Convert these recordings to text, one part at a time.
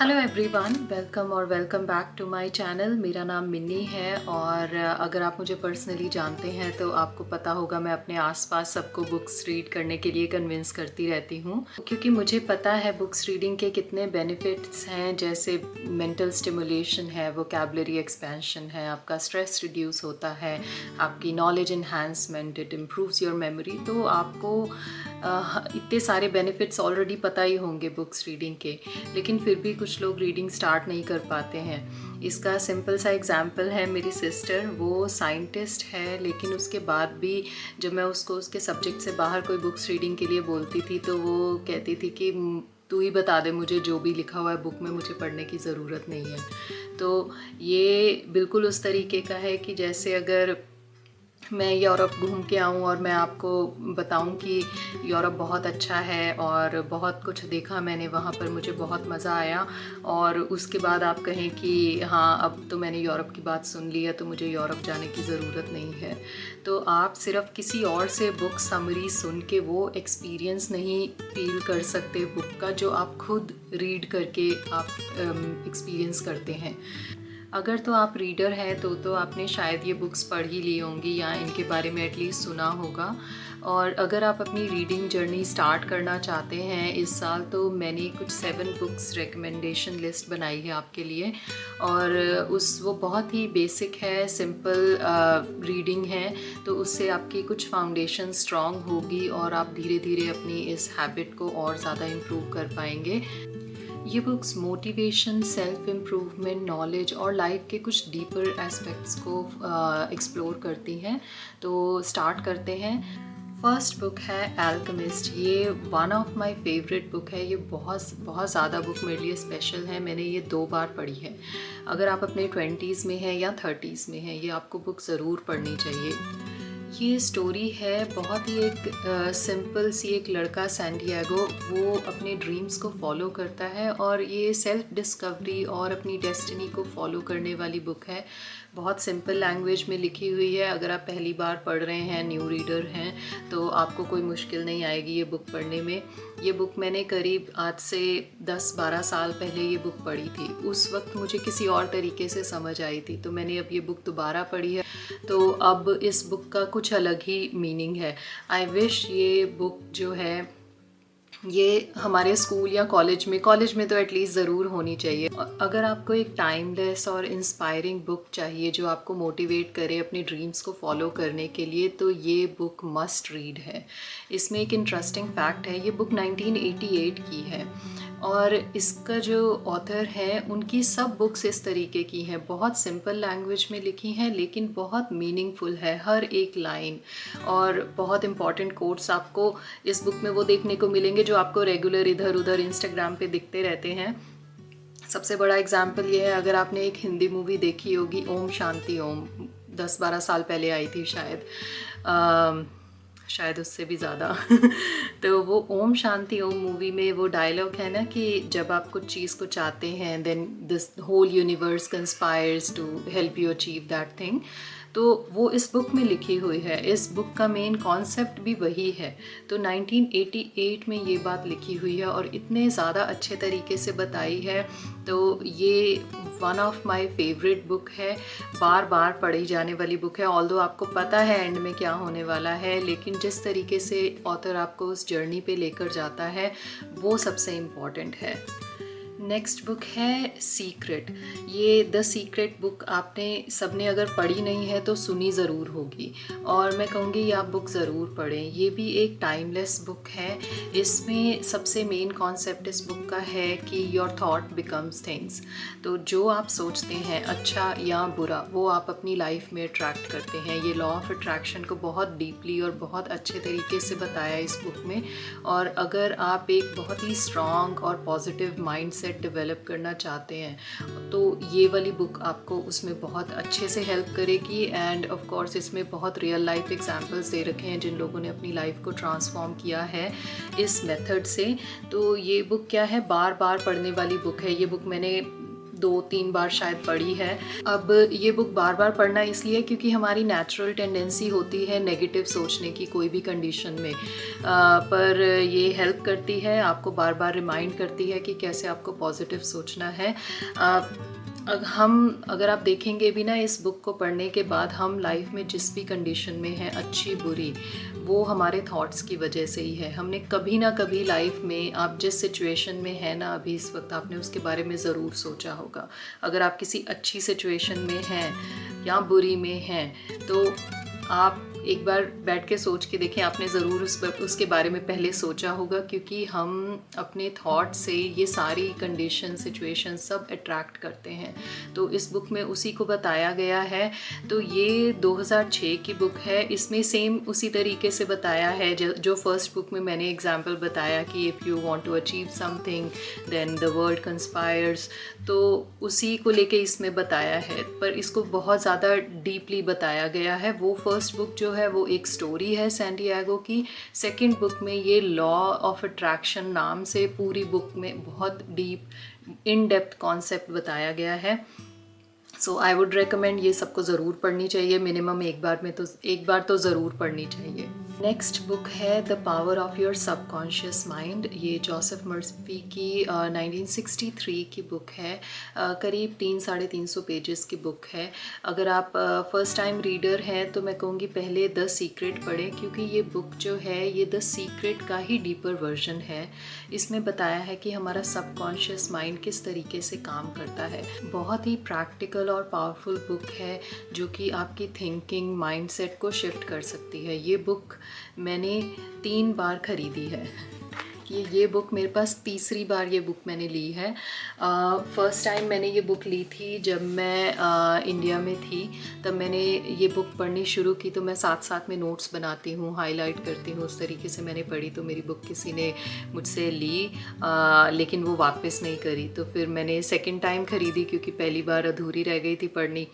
Hello everyone, welcome और welcome back to my channel. मेरा नाम मिन्नी है और अगर आप मुझे पर्सनली जानते हैं तो आपको पता होगा मैं अपने आसपास सबको बुक्स रीड करने के लिए कन्विंस करती रहती हूँ, क्योंकि मुझे पता है बुक्स रीडिंग के कितने बेनिफिट्स हैं। जैसे मेंटल स्टिमुलेशन है, वोकैबुलरी एक्सपेंशन है, आपका स्ट्रेस रिड्यूस होता है, आपकी knowledge enhancement, it improves your memory. तो आपको इतने सारे बेनिफिट्स ऑलरेडी पता ही होंगे बुक्स रीडिंग के, लेकिन फिर भी कुछ लोग रीडिंग स्टार्ट नहीं कर पाते हैं। इसका सिंपल सा एग्जांपल है मेरी सिस्टर। वो साइंटिस्ट है, लेकिन उसके बाद भी जब मैं उसको उसके सब्जेक्ट से बाहर कोई बुक्स रीडिंग के लिए बोलती थी तो वो कहती थी कि तू ही बता दे मुझे, जो भी लिखा हुआ है बुक में मुझे पढ़ने की ज़रूरत नहीं है। तो ये बिल्कुल उस तरीके का है कि जैसे अगर मैं यूरोप घूम के आऊँ और मैं आपको बताऊँ कि यूरोप बहुत अच्छा है और बहुत कुछ देखा मैंने वहाँ पर, मुझे बहुत मज़ा आया, और उसके बाद आप कहें कि हाँ अब तो मैंने यूरोप की बात सुन ली है तो मुझे यूरोप जाने की ज़रूरत नहीं है। तो आप सिर्फ किसी और से बुक समरी सुन के वो एक्सपीरियंस नहीं फील कर सकते बुक का, जो आप खुद रीड करके आप एक्सपीरियंस करते हैं। अगर तो आप रीडर हैं तो आपने शायद ये बुक्स पढ़ ही ली होंगी या इनके बारे में एटलीस्ट सुना होगा। और अगर आप अपनी रीडिंग जर्नी स्टार्ट करना चाहते हैं इस साल, तो मैंने कुछ 7 बुक्स रिकमेंडेशन लिस्ट बनाई है आपके लिए। और वो बहुत ही बेसिक है, सिंपल रीडिंग है, तो उससे आपकी कुछ फाउंडेशन स्ट्रॉन्ग होगी और आप धीरे धीरे अपनी इस हैबिट को और ज़्यादा इम्प्रूव कर पाएंगे। ये books motivation, self improvement, knowledge और लाइफ के कुछ डीपर एस्पेक्ट्स को एक्सप्लोर करती हैं। तो स्टार्ट करते हैं। फर्स्ट बुक है अल्केमिस्ट। ये one of my favourite book है। ये बहुत ज़्यादा बुक मेरे लिए स्पेशल है। मैंने ये 2 बार पढ़ी है। अगर आप अपने 20s में हैं या 30s में हैं, ये आपको बुक ज़रूर पढ़नी चाहिए। ये स्टोरी है बहुत ही एक सिंपल सी, एक लड़का सैंडियागो, वो अपने ड्रीम्स को फॉलो करता है और ये सेल्फ डिस्कवरी और अपनी डेस्टिनी को फॉलो करने वाली बुक है। बहुत सिंपल लैंग्वेज में लिखी हुई है। अगर आप पहली बार पढ़ रहे हैं, न्यू रीडर हैं, तो आपको कोई मुश्किल नहीं आएगी ये बुक पढ़ने में। ये बुक मैंने करीब आज से 10-12 साल पहले ये बुक पढ़ी थी। उस वक्त मुझे किसी और तरीके से समझ आई थी, तो मैंने अब ये बुक दोबारा पढ़ी है, तो अब इस बुक का कुछ अलग ही मीनिंग है। आई विश ये बुक जो है ये हमारे स्कूल या कॉलेज में तो एटलीस्ट ज़रूर होनी चाहिए। अगर आपको एक टाइमलेस और इंस्पायरिंग बुक चाहिए जो आपको मोटिवेट करे अपने ड्रीम्स को फॉलो करने के लिए, तो ये बुक मस्ट रीड है। इसमें एक इंटरेस्टिंग फैक्ट है, ये बुक 1988 की है और इसका जो ऑथर है उनकी सब बुक्स इस तरीके की हैं। बहुत सिंपल लैंग्वेज में लिखी हैं, लेकिन बहुत मीनिंगफुल है हर एक लाइन। और बहुत इंपॉर्टेंट कोट्स आपको इस बुक में वो देखने को मिलेंगे जो आपको रेगुलर इधर उधर इंस्टाग्राम पे दिखते रहते हैं। सबसे बड़ा एग्जाम्पल ये है, अगर आपने एक हिंदी मूवी देखी होगी ओम शांति ओम, 10-12 साल पहले आई थी शायद उससे भी ज़्यादा तो वो ओम शांति ओम मूवी में वो डायलॉग है ना कि जब आप कुछ चीज़ को चाहते हैं, then this whole universe conspires to help you achieve that thing. तो वो इस बुक में लिखी हुई है। इस बुक का मेन कॉन्सेप्ट भी वही है। तो 1988 में ये बात लिखी हुई है और इतने ज़्यादा अच्छे तरीके से बताई है। तो ये one of my favourite book है, बार बार पढ़ी जाने वाली बुक है। ऑल्दो आपको पता है एंड में क्या होने वाला है, लेकिन जिस तरीके से ऑथर आपको उस जर्नी पे लेकर जाता है वो सबसे इम्पॉर्टेंट है। नेक्स्ट बुक है सीक्रेट। ये द सीक्रेट बुक आपने सबने अगर पढ़ी नहीं है तो सुनी ज़रूर होगी, और मैं कहूँगी ये आप बुक ज़रूर पढ़ें। ये भी एक टाइमलेस बुक है। इसमें सबसे मेन कॉन्सेप्ट इस बुक का है कि योर थॉट बिकम्स थिंग्स। तो जो आप सोचते हैं अच्छा या बुरा, वो आप अपनी लाइफ में अट्रैक्ट करते हैं। ये लॉ ऑफ अट्रैक्शन को बहुत डीपली और बहुत अच्छे तरीके से बताया इस बुक में। और अगर आप एक बहुत ही स्ट्रॉन्ग और पॉजिटिव माइंड डेवलप करना चाहते हैं तो ये वाली बुक आपको उसमें बहुत अच्छे से हेल्प करेगी। एंड ऑफ कोर्स इसमें बहुत रियल लाइफ एग्जांपल्स दे रखे हैं जिन लोगों ने अपनी लाइफ को ट्रांसफॉर्म किया है इस मेथड से। तो ये बुक क्या है, बार बार पढ़ने वाली बुक है। ये बुक मैंने 2-3 बार शायद पढ़ी है। अब ये बुक बार बार पढ़ना इसलिए क्योंकि हमारी नेचुरल टेंडेंसी होती है नेगेटिव सोचने की कोई भी कंडीशन में, पर ये हेल्प करती है, आपको बार बार रिमाइंड करती है कि कैसे आपको पॉजिटिव सोचना है। अगर आप देखेंगे भी ना, इस बुक को पढ़ने के बाद हम लाइफ में जिस भी कंडीशन में हैं, अच्छी बुरी, वो हमारे थॉट्स की वजह से ही है। हमने कभी ना कभी लाइफ में, आप जिस सिचुएशन में है ना अभी इस वक्त, आपने उसके बारे में ज़रूर सोचा होगा। अगर आप किसी अच्छी सिचुएशन में हैं या बुरी में हैं, तो आप एक बार बैठ के सोच के देखें, आपने ज़रूर उसके बारे में पहले सोचा होगा, क्योंकि हम अपने थॉट से ये सारी कंडीशन, सिचुएशन सब अट्रैक्ट करते हैं। तो इस बुक में उसी को बताया गया है। तो ये 2006 की बुक है। इसमें सेम उसी तरीके से बताया है जो फर्स्ट बुक में मैंने एग्जाम्पल बताया कि if you want to achieve something then the world conspires, तो उसी को लेके इसमें बताया है, पर इसको बहुत ज़्यादा डीपली बताया गया है। वो फर्स्ट बुक जो है वो एक स्टोरी है सैंटियागो की। सेकंड बुक में ये लॉ ऑफ अट्रैक्शन नाम से पूरी बुक में बहुत डीप इन डेप्थ कॉन्सेप्ट बताया गया है। सो आई वुड रिकमेंड, ये सबको ज़रूर पढ़नी चाहिए, मिनिमम एक बार तो ज़रूर पढ़नी चाहिए। नेक्स्ट बुक है the power of your subconscious mind. ये जोसेफ मर्फी की 1963 की बुक है। करीब 300-350 पेजेस की बुक है। अगर आप फर्स्ट टाइम रीडर हैं तो मैं कहूँगी पहले द सीक्रेट पढ़ें, क्योंकि ये बुक जो है ये द सीक्रेट का ही डीपर वर्जन है। इसमें बताया है कि हमारा सबकॉन्शियस माइंड किस तरीके से काम करता है। बहुत ही प्रैक्टिकल और पावरफुल बुक है जो कि आपकी थिंकिंग, माइंडसेट को शिफ्ट कर सकती है। ये बुक मैंने 3 बार ख़रीदी है। ये बुक मेरे पास तीसरी बार ये बुक मैंने ली है। फ़र्स्ट टाइम मैंने ये बुक ली थी जब मैं इंडिया में थी, तब मैंने ये बुक पढ़नी शुरू की। तो मैं साथ साथ में नोट्स बनाती हूँ, हाईलाइट करती हूँ, उस तरीके से मैंने पढ़ी। तो मेरी बुक किसी ने मुझसे ली, लेकिन वो वापस नहीं करी। तो फिर मैंने सेकंड टाइम ख़रीदी, क्योंकि पहली बार अधूरी रह गई थी पढ़नी।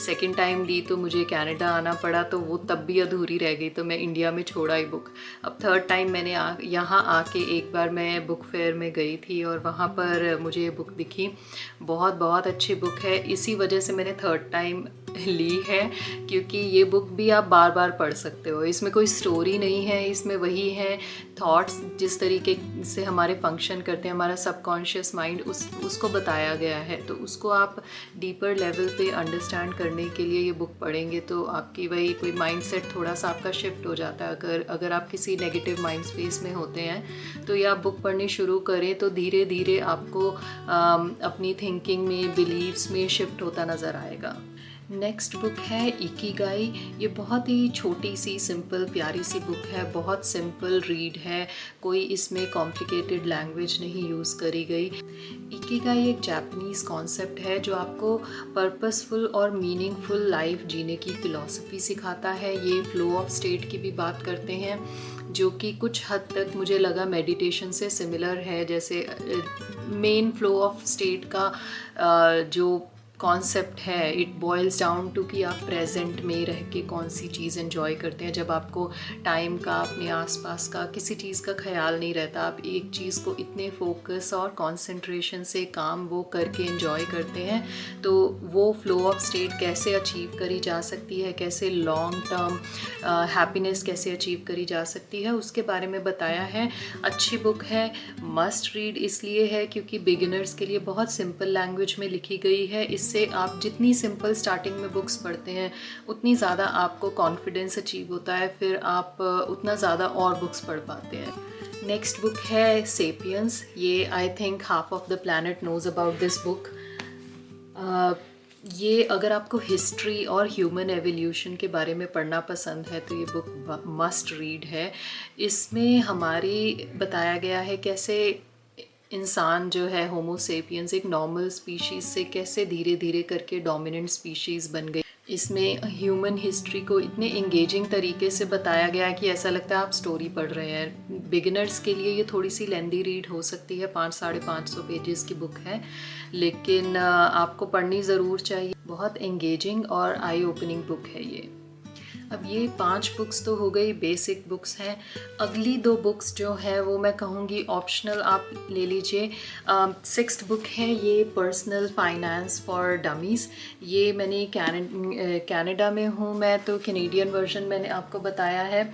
सेकंड टाइम ली तो मुझे कनाडा आना पड़ा, तो वो तब भी अधूरी रह गई, तो मैं इंडिया में छोड़ा ही बुक। अब थर्ड टाइम मैंने यहाँ आके एक बार मैं बुक फेयर में गई थी और वहाँ पर मुझे ये बुक दिखी। बहुत अच्छी बुक है, इसी वजह से मैंने थर्ड टाइम ली है, क्योंकि ये बुक भी आप बार बार पढ़ सकते हो। इसमें कोई स्टोरी नहीं है, इसमें वही है थॉट्स, जिस तरीके से हमारे फंक्शन करते हैं, हमारा सबकॉन्शियस माइंड, उसको बताया गया है। तो उसको आप डीपर लेवल पे अंडरस्टैंड करने के लिए ये बुक पढ़ेंगे तो आपकी वही कोई माइंडसेट थोड़ा सा आपका शिफ्ट हो जाता है। अगर आप किसी नेगेटिव माइंड स्पेस में होते हैं तो ये आप बुक पढ़नी शुरू करें तो धीरे धीरे आपको अपनी थिंकिंग में, बिलीव्स में शिफ्ट होता नज़र आएगा। नेक्स्ट बुक है इकिगाई। ये बहुत ही छोटी सी, सिंपल, प्यारी सी बुक है। बहुत सिंपल रीड है, कोई इसमें कॉम्प्लिकेटेड लैंग्वेज नहीं यूज़ करी गई। इकिगाई एक जापानीज़ कॉन्सेप्ट है जो आपको पर्पसफुल और मीनिंगफुल लाइफ जीने की फ़िलॉसफी सिखाता है। ये फ्लो ऑफ स्टेट की भी बात करते हैं, जो कि कुछ हद तक मुझे लगा मेडिटेशन से सिमिलर है। जैसे मेन फ्लो ऑफ स्टेट का जो कॉन्सेप्ट है, इट बॉयल्स डाउन टू कि आप प्रेजेंट में रह के कौन सी चीज़ एंजॉय करते हैं। जब आपको टाइम का, अपने आसपास का, किसी चीज़ का ख्याल नहीं रहता, आप एक चीज़ को इतने फोकस और कंसंट्रेशन से काम वो करके एंजॉय करते हैं, तो वो फ्लो ऑफ स्टेट कैसे अचीव करी जा सकती है, कैसे लॉन्ग टर्म हैप्पीनेस कैसे अचीव करी जा सकती है, उसके बारे में बताया है। अच्छी बुक है, मस्ट रीड इसलिए है क्योंकि बिगिनर्स के लिए बहुत सिंपल लैंग्वेज में लिखी गई है। इससे आप जितनी सिंपल स्टार्टिंग में बुक्स पढ़ते हैं उतनी ज़्यादा आपको कॉन्फिडेंस अचीव होता है, फिर आप उतना ज़्यादा और बुक्स पढ़ पाते हैं। नेक्स्ट बुक है सेपियंस। ये I think half of the planet knows about this book. ये अगर आपको हिस्ट्री और ह्यूमन एवोल्यूशन के बारे में पढ़ना पसंद है तो ये बुक मस्ट रीड है। इसमें हमारी बताया गया है कैसे इंसान जो है, होमो सेपियंस, एक नॉर्मल स्पीशीज़ से कैसे धीरे धीरे करके डोमिनेंट स्पीशीज़ बन गई। इसमें ह्यूमन हिस्ट्री को इतने इंगेजिंग तरीके से बताया गया है कि ऐसा लगता है आप स्टोरी पढ़ रहे हैं। बिगिनर्स के लिए ये थोड़ी सी लेंदी रीड हो सकती है, 500-550 पेजेस की बुक है, लेकिन आपको पढ़नी ज़रूर चाहिए। बहुत एंगेजिंग और आई ओपनिंग बुक है ये। अब ये 5 बुक्स तो हो गई बेसिक बुक्स हैं। अगली 2 बुक्स जो है वो मैं कहूँगी ऑप्शनल आप ले लीजिए। 6th बुक है ये पर्सनल फाइनेंस फॉर डमीज़। ये मैंने कनाडा में हूँ मैं, तो कैनेडियन वर्जन मैंने आपको बताया है।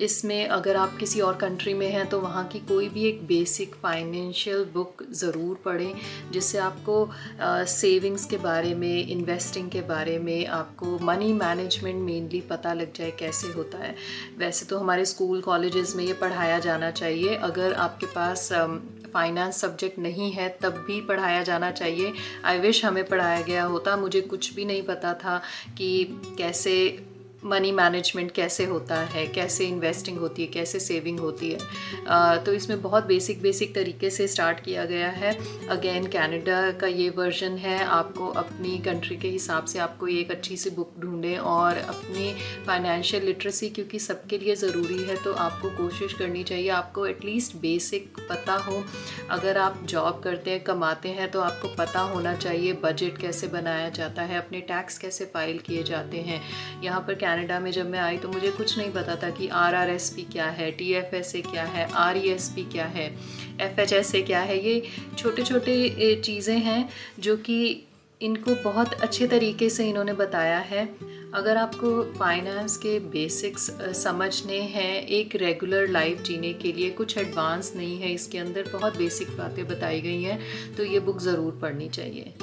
इसमें अगर आप किसी और कंट्री में हैं तो वहाँ की कोई भी एक बेसिक फाइनेंशियल बुक ज़रूर पढ़ें, जिससे आपको सेविंग्स के बारे में, इन्वेस्टिंग के बारे में, आपको मनी मैनेजमेंट मेनली पता लग जाए कैसे होता है। वैसे तो हमारे स्कूल कॉलेजेस में ये पढ़ाया जाना चाहिए। अगर आपके पास फाइनेंस सब्जेक्ट नहीं है तब भी पढ़ाया जाना चाहिए। आई विश हमें पढ़ाया गया होता। मुझे कुछ भी नहीं पता था कि कैसे मनी मैनेजमेंट कैसे होता है, कैसे इन्वेस्टिंग होती है, कैसे सेविंग होती है। तो इसमें बहुत बेसिक तरीके से स्टार्ट किया गया है। अगेन कनाडा का ये वर्जन है। आपको अपनी कंट्री के हिसाब से आपको एक अच्छी सी बुक ढूंढें और अपनी फाइनेंशियल लिटरेसी क्योंकि सबके लिए ज़रूरी है, तो आपको कोशिश करनी चाहिए आपको एटलीस्ट बेसिक पता हो। अगर आप जॉब करते हैं, कमाते हैं, तो आपको पता होना चाहिए बजट कैसे बनाया जाता है, अपने टैक्स कैसे फाइल किए जाते हैं। यहाँ पर कनाडा में जब मैं आई तो मुझे कुछ नहीं पता था कि RRSP क्या है, TFSA क्या है, RESP क्या है, FHSA क्या है। ये छोटे छोटे चीज़ें हैं जो कि इनको बहुत अच्छे तरीके से इन्होंने बताया है। अगर आपको फाइनेंस के बेसिक्स समझने हैं एक रेगुलर लाइफ जीने के लिए, कुछ एडवांस नहीं है इसके अंदर, बहुत बेसिक बातें बताई गई हैं, तो ये बुक ज़रूर पढ़नी चाहिए।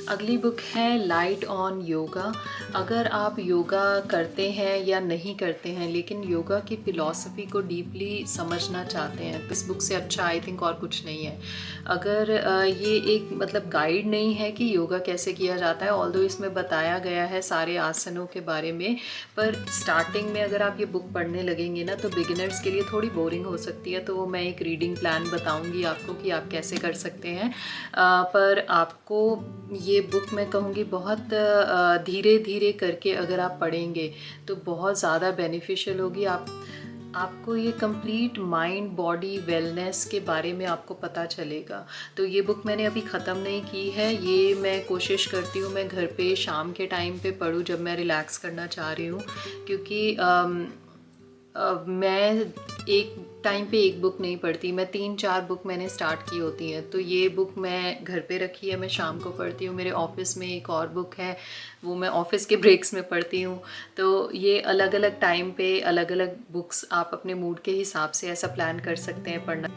अगली बुक है लाइट ऑन योगा। अगर आप योगा करते हैं या नहीं करते हैं लेकिन योगा की फ़िलॉसफी को डीपली समझना चाहते हैं, इस बुक से अच्छा आई थिंक और कुछ नहीं है। अगर ये एक मतलब गाइड नहीं है कि योगा कैसे किया जाता है, ऑल्दो इसमें बताया गया है सारे आसनों के बारे में, पर स्टार्टिंग में अगर आप ये बुक पढ़ने लगेंगे ना तो बिगिनर्स के लिए थोड़ी बोरिंग हो सकती है। तो मैं एक रीडिंग प्लान बताऊँगी आपको कि आप कैसे कर सकते हैं। पर आपको ये बुक मैं कहूँगी बहुत धीरे धीरे करके अगर आप पढ़ेंगे तो बहुत ज़्यादा बेनिफिशियल होगी। आपको ये कंप्लीट माइंड बॉडी वेलनेस के बारे में आपको पता चलेगा। तो ये बुक मैंने अभी ख़त्म नहीं की है, ये मैं कोशिश करती हूँ मैं घर पे शाम के टाइम पे पढूँ जब मैं रिलैक्स करना चाह रही हूँ, क्योंकि मैं एक टाइम पे एक बुक नहीं पढ़ती, मैं 3-4 बुक मैंने स्टार्ट की होती हैं। तो ये बुक मैं घर पे रखी है, मैं शाम को पढ़ती हूँ। मेरे ऑफिस में एक और बुक है, वो मैं ऑफिस के ब्रेक्स में पढ़ती हूँ। तो ये अलग अलग टाइम पे अलग अलग बुक्स आप अपने मूड के हिसाब से ऐसा प्लान कर सकते हैं पढ़ना।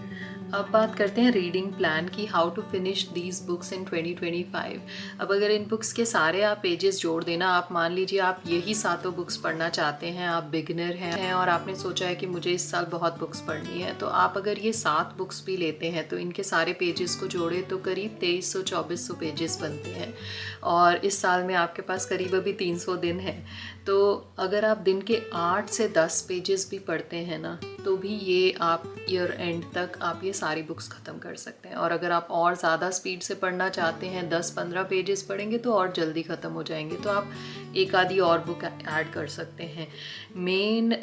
अब बात करते हैं रीडिंग प्लान की, how to finish these books in 2025। अब अगर इन बुक्स के सारे आप पेजेस जोड़ देना, आप मान लीजिए आप यही 7 बुक्स पढ़ना चाहते हैं, आप बिगिनर हैं और आपने सोचा है कि मुझे इस साल बहुत बुक्स पढ़नी है, तो आप अगर ये 7 बुक्स भी लेते हैं तो इनके सारे पेजेस को जोड़े तो करीब 2300-2400 पेजेस बनते हैं। और इस साल में आपके पास करीब अभी 300 दिन है, तो अगर आप दिन के 8 से 10 पेजेस भी पढ़ते हैं ना, तो भी ये आप ईयर एंड तक आप ये सारी बुक्स ख़त्म कर सकते हैं। और अगर आप और ज़्यादा स्पीड से पढ़ना चाहते हैं, 10-15 पेजेस पढ़ेंगे तो और जल्दी ख़त्म हो जाएंगे, तो आप एक आधी और बुक ऐड कर सकते हैं। मेन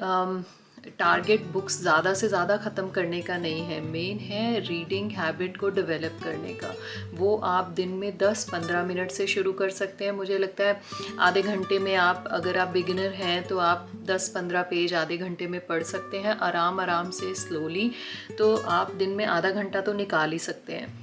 टारगेट बुक्स ज़्यादा से ज़्यादा ख़त्म करने का नहीं है, मेन है रीडिंग हैबिट को डेवलप करने का। वो आप दिन में 10-15 मिनट से शुरू कर सकते हैं। मुझे लगता है आधे घंटे में आप, अगर आप बिगिनर हैं तो आप 10-15 पेज आधे घंटे में पढ़ सकते हैं, आराम से स्लोली। तो आप दिन में आधा घंटा तो निकाल ही सकते हैं।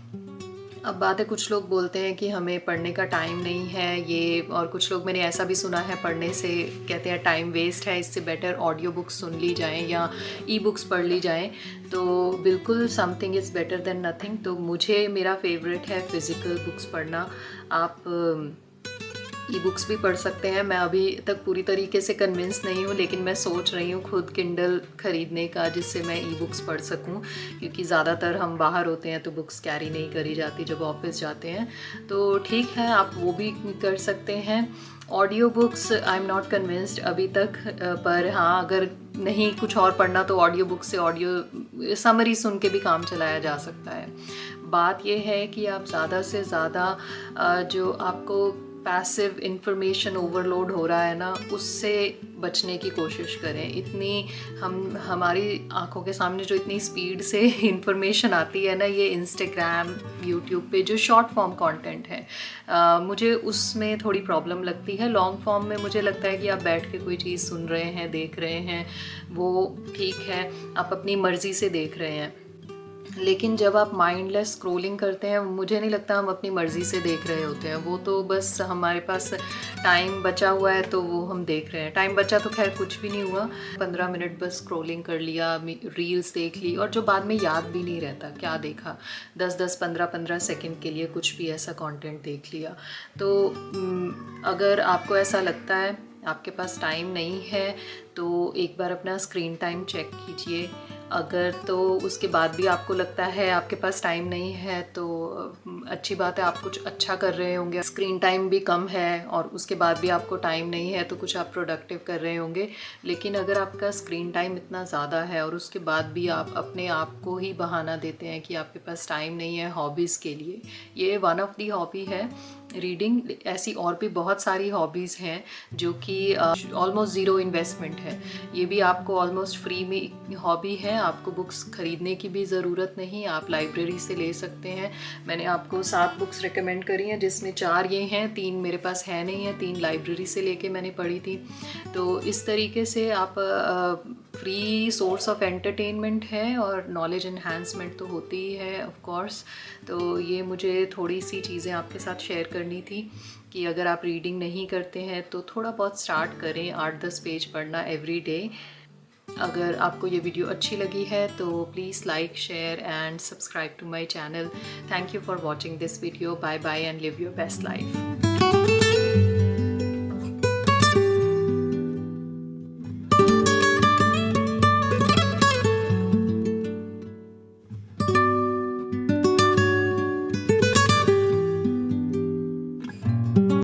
अब बात है, कुछ लोग बोलते हैं कि हमें पढ़ने का टाइम नहीं है ये, और कुछ लोग मैंने ऐसा भी सुना है पढ़ने से कहते हैं टाइम वेस्ट है, इससे बेटर ऑडियो बुक्स सुन ली जाएं या ई बुक्स पढ़ ली जाएं। तो बिल्कुल something is better than nothing. तो मुझे मेरा फेवरेट है फ़िज़िकल बुक्स पढ़ना। आप ई बुक्स भी पढ़ सकते हैं। मैं अभी तक पूरी तरीके से कन्विंस नहीं हूँ, लेकिन मैं सोच रही हूँ खुद किंडल ख़रीदने का, जिससे मैं ई बुक्स पढ़ सकूँ, क्योंकि ज़्यादातर हम बाहर होते हैं तो बुक्स कैरी नहीं करी जाती जब ऑफिस जाते हैं। तो ठीक है, आप वो भी कर सकते हैं। Audio books I am not convinced अभी तक, पर हाँ, अगर नहीं कुछ और पढ़ना तो ऑडियो बुक से ऑडियो समरी सुन के भी काम चलाया जा सकता है। बात यह है कि आप ज़्यादा से ज़्यादा जो आपको पैसिव इंफॉर्मेशन ओवरलोड हो रहा है ना, उससे बचने की कोशिश करें। इतनी हमारी आंखों के सामने जो इतनी स्पीड से इंफॉर्मेशन आती है ना, ये इंस्टाग्राम, यूट्यूब पे जो शॉर्ट फॉर्म कंटेंट है, मुझे उसमें थोड़ी प्रॉब्लम लगती है। लॉन्ग फॉर्म में मुझे लगता है कि आप बैठ के कोई चीज़ सुन रहे हैं, देख रहे हैं, वो ठीक है, आप अपनी मर्ज़ी से देख रहे हैं। लेकिन जब आप माइंडलेस स्क्रॉलिंग करते हैं, मुझे नहीं लगता हम अपनी मर्ज़ी से देख रहे होते हैं। वो तो बस हमारे पास टाइम बचा हुआ है तो वो हम देख रहे हैं। टाइम बचा तो खैर कुछ भी नहीं हुआ, 15 मिनट बस स्क्रॉलिंग कर लिया, रील्स देख ली, और जो बाद में याद भी नहीं रहता क्या देखा। 10-10, 15-15 सेकंड के लिए कुछ भी ऐसा कंटेंट देख लिया। तो अगर आपको ऐसा लगता है आपके पास टाइम नहीं है तो एक बार अपना स्क्रीन टाइम चेक कीजिए। अगर तो उसके बाद भी आपको लगता है आपके पास टाइम नहीं है तो अच्छी बात है, आप कुछ अच्छा कर रहे होंगे। स्क्रीन टाइम भी कम है और उसके बाद भी आपको टाइम नहीं है तो कुछ आप प्रोडक्टिव कर रहे होंगे। लेकिन अगर आपका स्क्रीन टाइम इतना ज़्यादा है और उसके बाद भी आप अपने आप को ही बहाना देते हैं कि आपके पास टाइम नहीं है हॉबीज़ के लिए, ये वन ऑफ दी हॉबी है रीडिंग। ऐसी और भी बहुत सारी हॉबीज़ हैं जो कि ऑलमोस्ट ज़ीरो इन्वेस्टमेंट है। ये भी आपको ऑलमोस्ट फ्री में हॉबी है, आपको बुक्स ख़रीदने की भी ज़रूरत नहीं, आप लाइब्रेरी से ले सकते हैं। मैंने आपको 7 बुक्स रिकमेंड करी हैं, जिसमें 4 ये हैं, 3 मेरे पास है नहीं है, 3 लाइब्रेरी से लेके मैंने पढ़ी थी। तो इस तरीके से आप फ्री सोर्स ऑफ एंटरटेनमेंट है और नॉलेज इन्हांसमेंट तो होती ही है ऑफ कोर्स। तो ये मुझे थोड़ी सी चीज़ें आपके साथ शेयर करनी थी कि अगर आप रीडिंग नहीं करते हैं तो थोड़ा बहुत स्टार्ट करें, 8-10 पेज पढ़ना एवरी डे। अगर आपको ये वीडियो अच्छी लगी है तो please like, share and subscribe to my channel. Thank you for watching this video. Bye bye and live your best life.